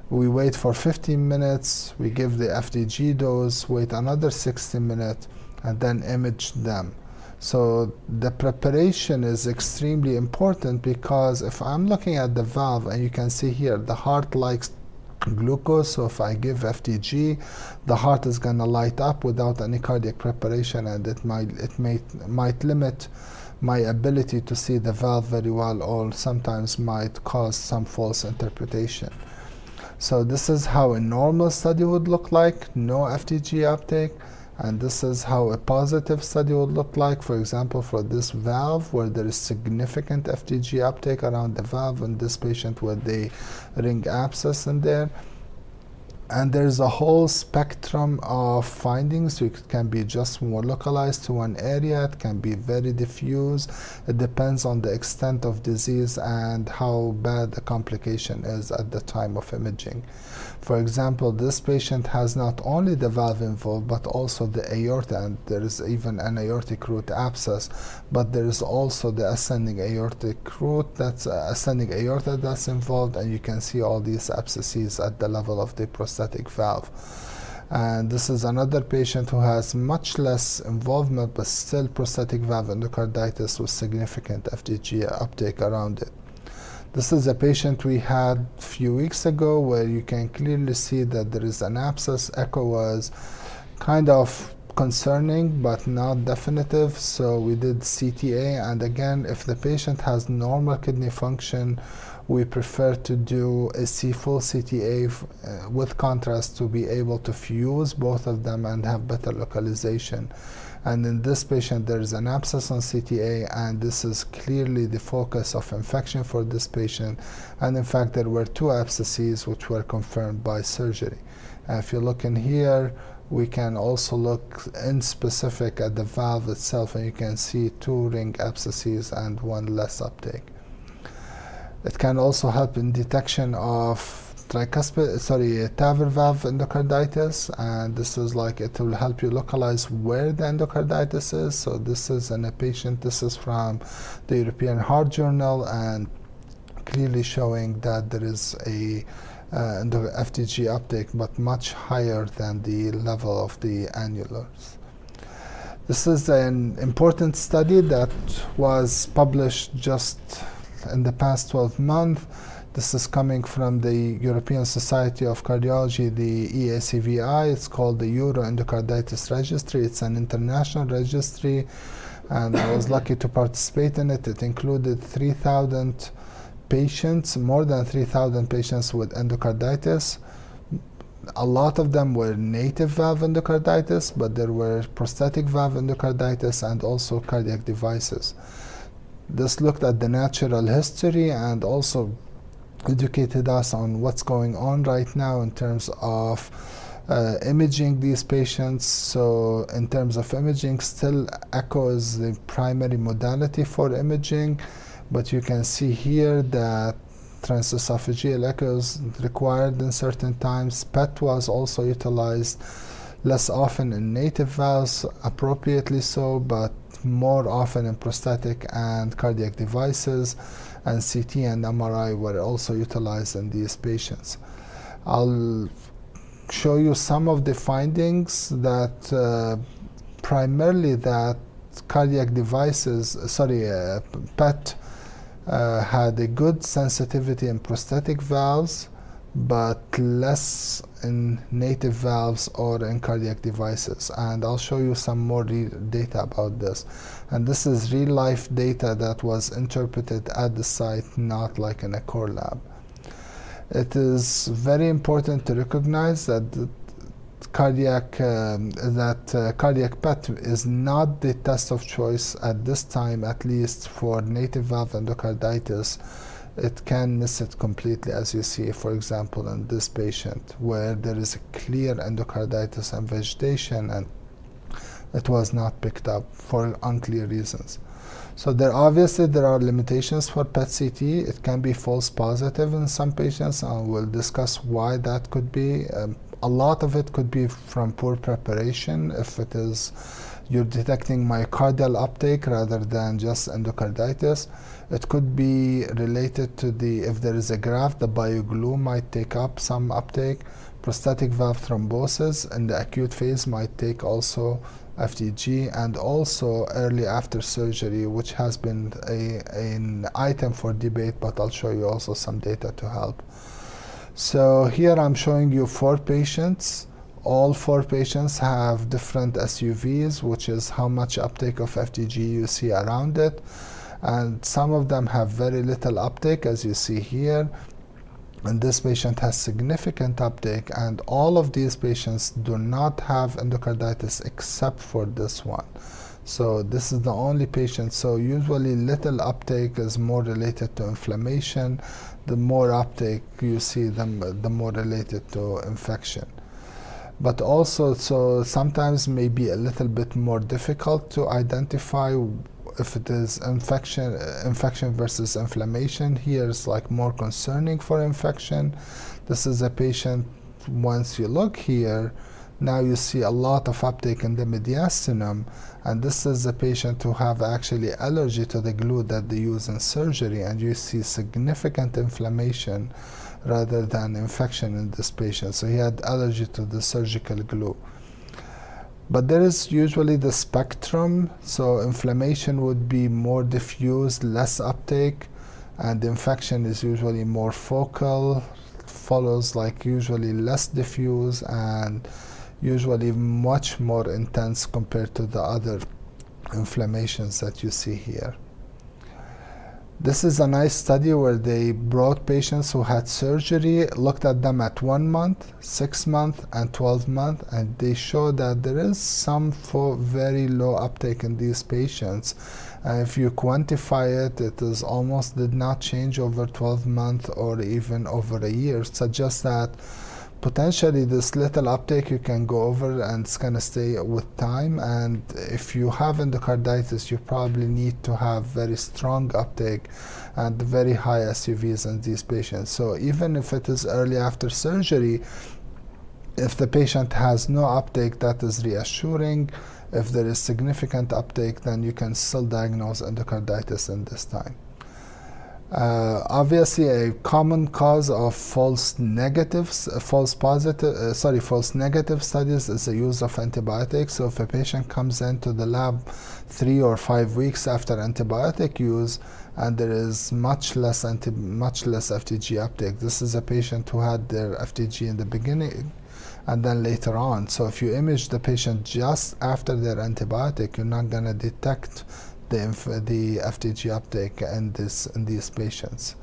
We wait for 15 minutes, we give the FDG dose, wait another 60 minutes, and then image them. So the preparation is extremely important, because if I'm looking at the valve, and you can see here, the heart likes glucose, so if I give FTG, the heart is going to light up without any cardiac preparation, and it might limit my ability to see the valve very well, or sometimes might cause some false interpretation. So this is how a normal study would look like: no FTG uptake, And this is how a positive study would look like, for example, for this valve, where there is significant FDG uptake around the valve in this patient with the ring abscess in there. And there's a whole spectrum of findings. It can be just more localized to one area. It can be very diffuse. It depends on the extent of disease and how bad the complication is at the time of imaging. For example, this patient has not only the valve involved, but also the aorta, and there is even an aortic root abscess, but there is also the ascending aortic root, that's ascending aorta that's involved, and you can see all these abscesses at the level of the prosthetic valve. And this is another patient who has much less involvement, but still prosthetic valve endocarditis with significant FDG uptake around it. This is a patient we had a few weeks ago where you can clearly see that there is an abscess. Echo was kind of concerning but not definitive, so we did CTA, and again, if the patient has normal kidney function, we prefer to do a full CTA with contrast to be able to fuse both of them and have better localization. And in this patient, there is an abscess on CTA, and this is clearly the focus of infection for this patient. And in fact, there were 2 abscesses which were confirmed by surgery. And if you look in here, we can also look in specific at the valve itself, and you can see 2 ring abscesses and 1 less uptake. It can also help in detection of TAVR valve endocarditis, and this is like, it will help you localize where the endocarditis is. So this is in a patient, this is from the European Heart Journal, and clearly showing that there is a FDG uptake, but much higher than the level of the annulars. This is an important study that was published just in the past 12 months. This is coming from the European Society of Cardiology, the EACVI. It's called the Euro-Endocarditis Registry. It's an international registry, and I was lucky to participate in it. It included 3,000 patients, more than 3,000 patients with endocarditis. A lot of them were native valve endocarditis, but there were prosthetic valve endocarditis and also cardiac devices. This looked at the natural history and also educated us on what's going on right now in terms of imaging these patients. So in terms of imaging, still echo is the primary modality for imaging, but you can see here that transesophageal echo is required in certain times. PET was also utilized less often in native valves, appropriately so, but more often in prosthetic and cardiac devices, and CT and MRI were also utilized in these patients. I'll show you some of the findings that primarily that cardiac devices, PET had a good sensitivity in prosthetic valves, but less in native valves or in cardiac devices. And I'll show you some more data about this. And this is real life data that was interpreted at the site, not like in a core lab. It is very important to recognize that cardiac PET is not the test of choice at this time, at least for native valve endocarditis. It can miss it completely, as you see, for example, in this patient, where there is a clear endocarditis and vegetation, and it was not picked up for unclear reasons. So there are limitations for PET-CT. It can be false positive in some patients, and we'll discuss why that could be. A lot of it could be from poor preparation. If it is you're detecting myocardial uptake rather than just endocarditis. It could be related to if there is a graft, the bioglue might take up some uptake. Prosthetic valve thrombosis in the acute phase might take also FDG, and also early after surgery, which has been an item for debate, but I'll show you also some data to help. So here I'm showing you 4 patients. All 4 patients have different SUVs, which is how much uptake of FDG you see around it. And some of them have very little uptake, as you see here. And this patient has significant uptake, and all of these patients do not have endocarditis except for this one. So this is the only patient. So usually little uptake is more related to inflammation. The more uptake you see, the more related to infection. But also, so sometimes may be a little bit more difficult to identify if it is infection versus inflammation. Here it's like more concerning for infection. This is a patient, once you look here, now you see a lot of uptake in the mediastinum, and this is a patient who have actually allergy to the glue that they use in surgery, and you see significant inflammation rather than infection in this patient. So he had allergy to the surgical glue. But there is usually the spectrum. So inflammation would be more diffuse, less uptake, and infection is usually more focal, follows like usually less diffuse, and usually much more intense compared to the other inflammations that you see here. This is a nice study where they brought patients who had surgery, looked at them at 1 month, 6 months, and 12 months, and they show that there is some very low uptake in these patients. If you quantify it, it is almost did not change over 12 months or even over a year. It suggests that potentially this little uptake you can go over and it's going to stay with time. And if you have endocarditis, you probably need to have very strong uptake and very high SUVs in these patients. So even if it is early after surgery, if the patient has no uptake, that is reassuring. If there is significant uptake, then you can still diagnose endocarditis in this time. Obviously, a common cause of false negative studies is the use of antibiotics. So if a patient comes into the lab 3 or 5 weeks after antibiotic use and there is much less FTG uptake, this is a patient who had their FTG in the beginning and then later on. So if you image the patient just after their antibiotic, you're not going to detect the FTG uptake in these patients.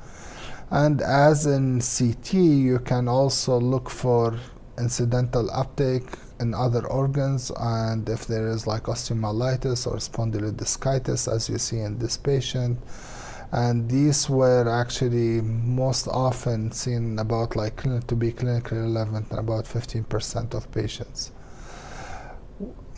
And as in CT, you can also look for incidental uptake in other organs, and if there is like osteomyelitis or spondylodiscitis, as you see in this patient. And these were actually most often seen about to be clinically relevant in about 15% of patients.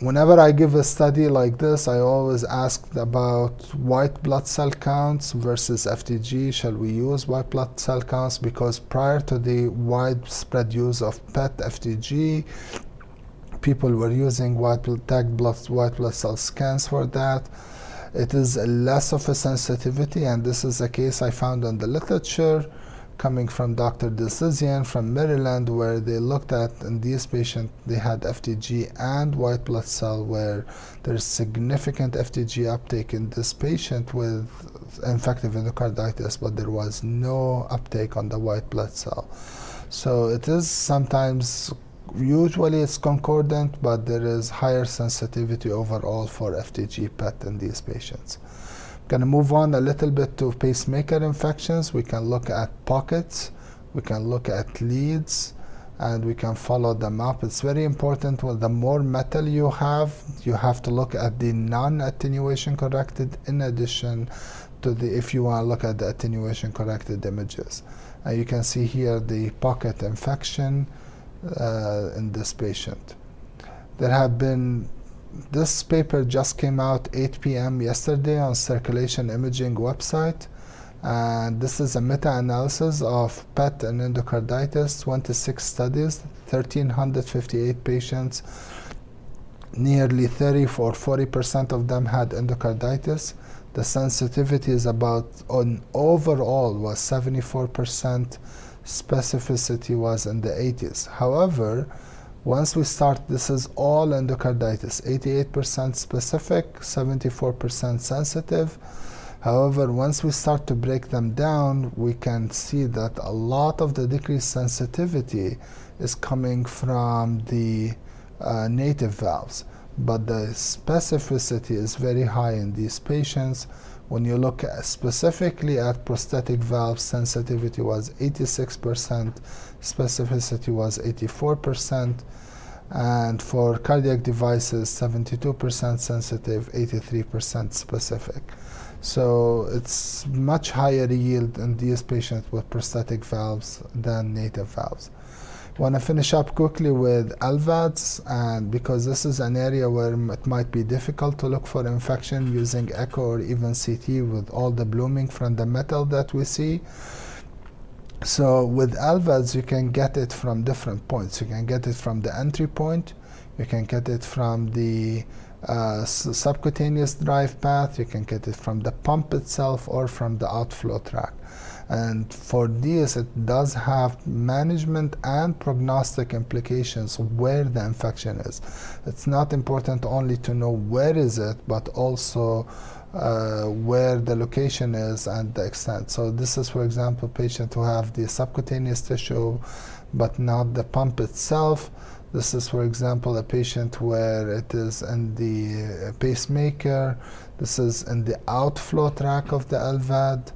Whenever I give a study like this, I always ask about white blood cell counts versus FTG. Shall we use white blood cell counts? Because prior to the widespread use of PET FTG, people were using white blood cell scans for that. It is less of a sensitivity, and this is a case I found in the literature coming from Dr. Decizian from Maryland, where they looked at in these patients, they had FTG and white blood cell, where there's significant FTG uptake in this patient with infective endocarditis, but there was no uptake on the white blood cell. So it is sometimes, usually it's concordant, but there is higher sensitivity overall for FTG PET in these patients. Going to move on a little bit to pacemaker infections. We can look at pockets, we can look at leads, and we can follow them up. It's very important. Well, the more metal you have to look at the non-attenuation corrected in addition to the, if you want to look at the attenuation corrected images. You can see here the pocket infection in this patient. There have been, this paper just came out 8 p.m. yesterday on Circulation Imaging website, and this is a meta-analysis of PET and endocarditis, 26 studies, 1,358 patients. Nearly 30 or 40% of them had endocarditis. The sensitivity is about, on overall, was 74%. Specificity was in the 80s. However, once we start, this is all endocarditis, 88% specific, 74% sensitive. However, once we start to break them down, we can see that a lot of the decreased sensitivity is coming from the native valves. But the specificity is very high in these patients, When you look specifically at prosthetic valves, sensitivity was 86%, specificity was 84%, and for cardiac devices, 72% sensitive, 83% specific. So it's much higher yield in these patients with prosthetic valves than native valves. I want to finish up quickly with LVADs, and because this is an area where it might be difficult to look for infection using echo or even CT with all the blooming from the metal that we see. So with LVADs, you can get it from different points. You can get it from the entry point, you can get it from the subcutaneous drive path, you can get it from the pump itself or from the outflow tract. And for these, it does have management and prognostic implications where the infection is. It's not important only to know where is it, but also where the location is and the extent. So this is, for example, patients who have the subcutaneous tissue, but not the pump itself. This is, for example, a patient where it is in the pacemaker. This is in the outflow tract of the LVAD.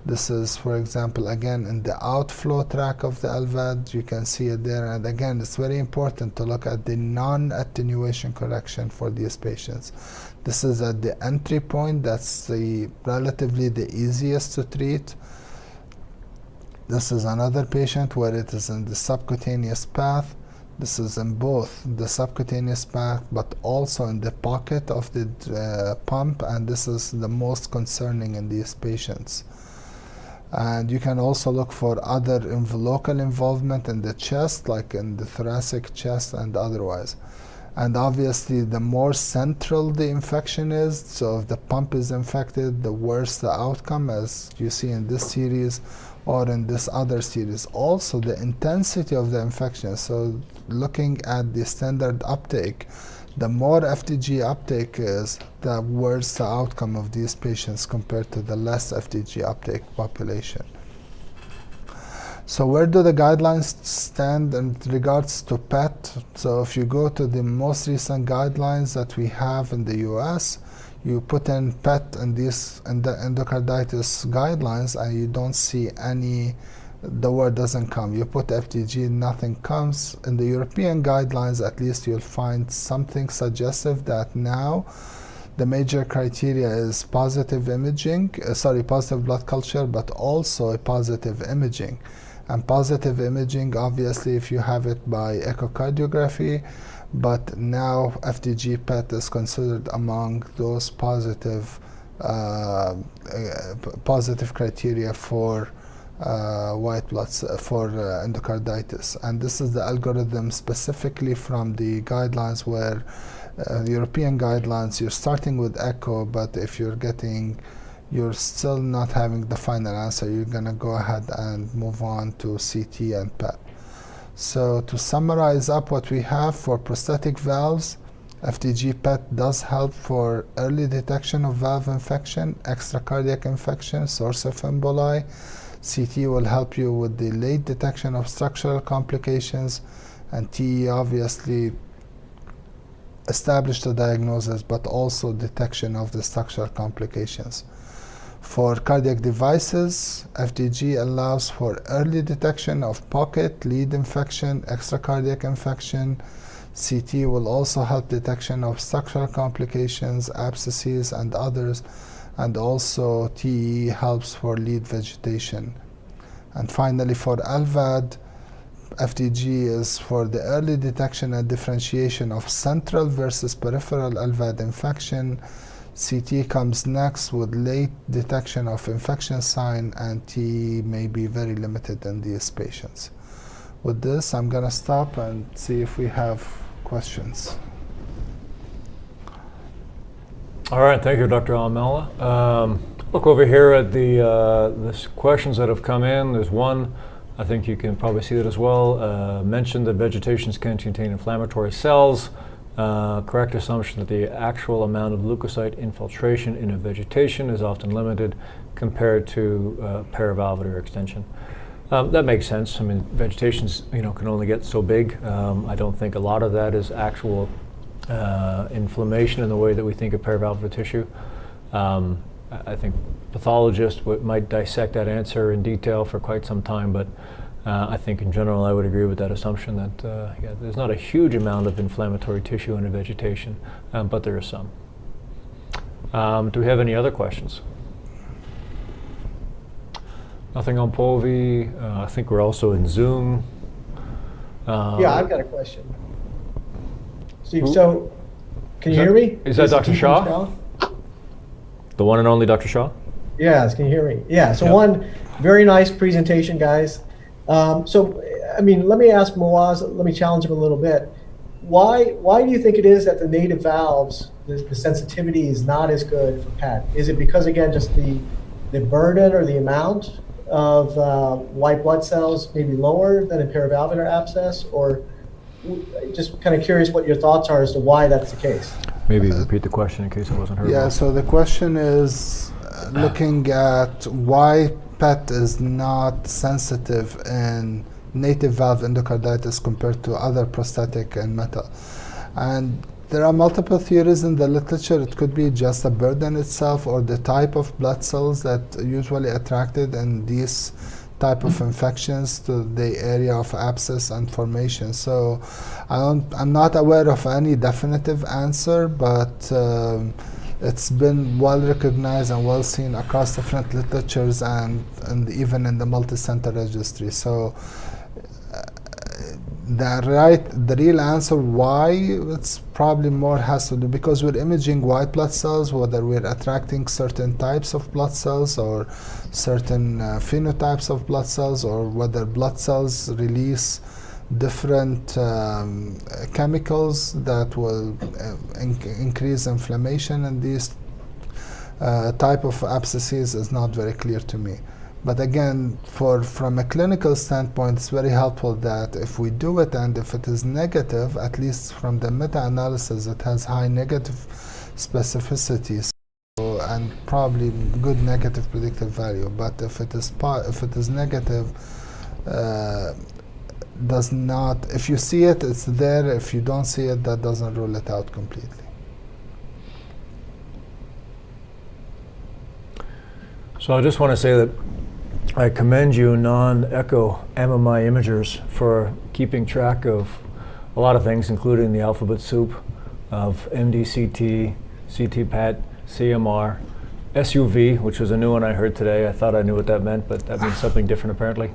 This is, for example, again in the outflow tract of the LVAD. You can see it there. And again, it's very important to look at the non-attenuation correction for these patients. This is at the entry point. That's relatively the easiest to treat. This is another patient where it is in the subcutaneous path. This is in both the subcutaneous path, but also in the pocket of the pump. And this is the most concerning in these patients. And you can also look for other local involvement in the chest, like in the thoracic chest and otherwise. And obviously, the more central the infection is, so if the pump is infected, the worse the outcome, as you see in this series or in this other series. Also, the intensity of the infection. So looking at the standard uptake, the more FDG uptake is, the worse the outcome of these patients compared to the less FDG uptake population. So where do the guidelines stand in regards to PET? So if you go to the most recent guidelines that we have in the US, you put in PET in the endocarditis guidelines and you don't see any, the word doesn't come. You put FDG, nothing comes. In the European guidelines, at least, you'll find something suggestive that now the major criteria is positive imaging, positive blood culture, but also a positive imaging. And positive imaging, obviously, if you have it by echocardiography, but now FDG PET is considered among those positive criteria for white blood for endocarditis. And this is the algorithm specifically from the guidelines where the European guidelines, you're starting with echo, but if you're still not having the final answer, you're going to go ahead and move on to CT and PET. So to summarize up what we have for prosthetic valves, FDG PET does help for early detection of valve infection, extracardiac infection, source of emboli. CT will help you with the late detection of structural complications, and TE obviously established the diagnosis, but also detection of the structural complications. For cardiac devices, FDG allows for early detection of pocket, lead infection, extracardiac infection. CT will also help detection of structural complications, abscesses, and others. And also TE helps for lead vegetation. And finally, for LVAD, FDG is for the early detection and differentiation of central versus peripheral LVAD infection. CT comes next with late detection of infection sign, and TE may be very limited in these patients. With this, I'm going to stop and see if we have questions. All right, thank you, Dr. Al-Mallah. Look over here at the questions that have come in. There's one, I think you can probably see that as well. Mentioned that vegetations can contain inflammatory cells. Correct assumption that the actual amount of leukocyte infiltration in a vegetation is often limited compared to paravalvular extension. That makes sense. I mean, vegetations, can only get so big. I don't think a lot of that is actual inflammation in the way that we think of paravalvular tissue. I think pathologists might dissect that answer in detail for quite some time, but I think in general I would agree with that assumption that yeah, there's not a huge amount of inflammatory tissue in a vegetation, but there is some. Do we have any other questions? Nothing on POVI. I think we're also in Zoom. Yeah, I've got a question. Steve, so can you hear me? Is that Dr. Shaw? The one and only Dr. Shaw? Yes, can you hear me? Yeah, so Yep. one very nice presentation, guys. So, I mean, let me ask Mouaz, let me challenge him a little bit. Why do you think it is that the native valves, the sensitivity is not as good for PET? Is it because, again, just the burden or the amount of white blood cells may be lower than in paravalvular abscess? Or just kind of curious what your thoughts are as to why that's the case. Maybe repeat the question in case it wasn't heard. Yeah, well. so the question is looking at why PET is not sensitive in native valve endocarditis compared to other prosthetic and metal. And there are multiple theories in the literature. It could be just the burden itself or the type of blood cells that usually attracted in these type of infections to the area of abscess and formation. So I'm not aware of any definitive answer, but it's been well recognized and well seen across different literatures and even in the multi-center registry. So the real answer why, it's probably more has to do because we're imaging white blood cells, whether we're attracting certain types of blood cells or certain phenotypes of blood cells, or whether blood cells release different chemicals that will increase inflammation in these type of abscesses is not very clear to me. But again, from a clinical standpoint, it's very helpful that if we do it and if it is negative, at least from the meta-analysis, it has high negative specificity and probably good negative predictive value. But if it is negative, does not. If you see it, it's there. If you don't see it, that doesn't rule it out completely. So I just want to say that I commend you non-echo MMI imagers for keeping track of a lot of things, including the alphabet soup of MDCT, CT-PET, CMR, SUV, which was a new one I heard today. I thought I knew what that meant, but that means something different apparently.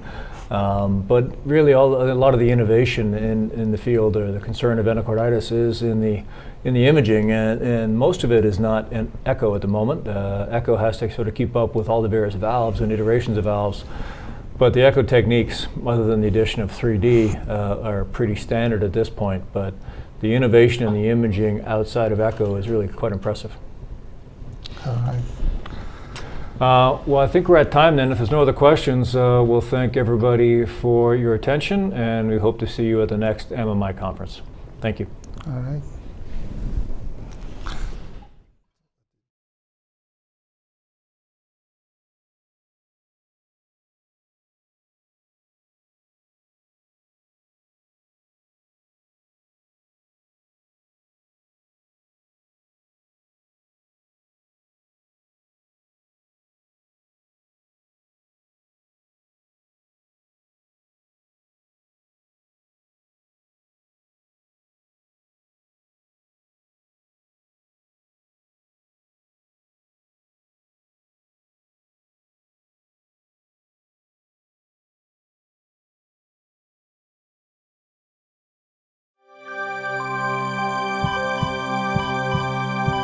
But really, a lot of the innovation in the field, or the concern of endocarditis, is in the imaging, and most of it is not in echo at the moment. Echo has to sort of keep up with all the various valves and iterations of valves. But the echo techniques, other than the addition of 3D, are pretty standard at this point. But the innovation in the imaging outside of echo is really quite impressive. All right. Well, I think we're at time then. If there's no other questions, we'll thank everybody for your attention, and we hope to see you at the next MMI conference. Thank you. All right.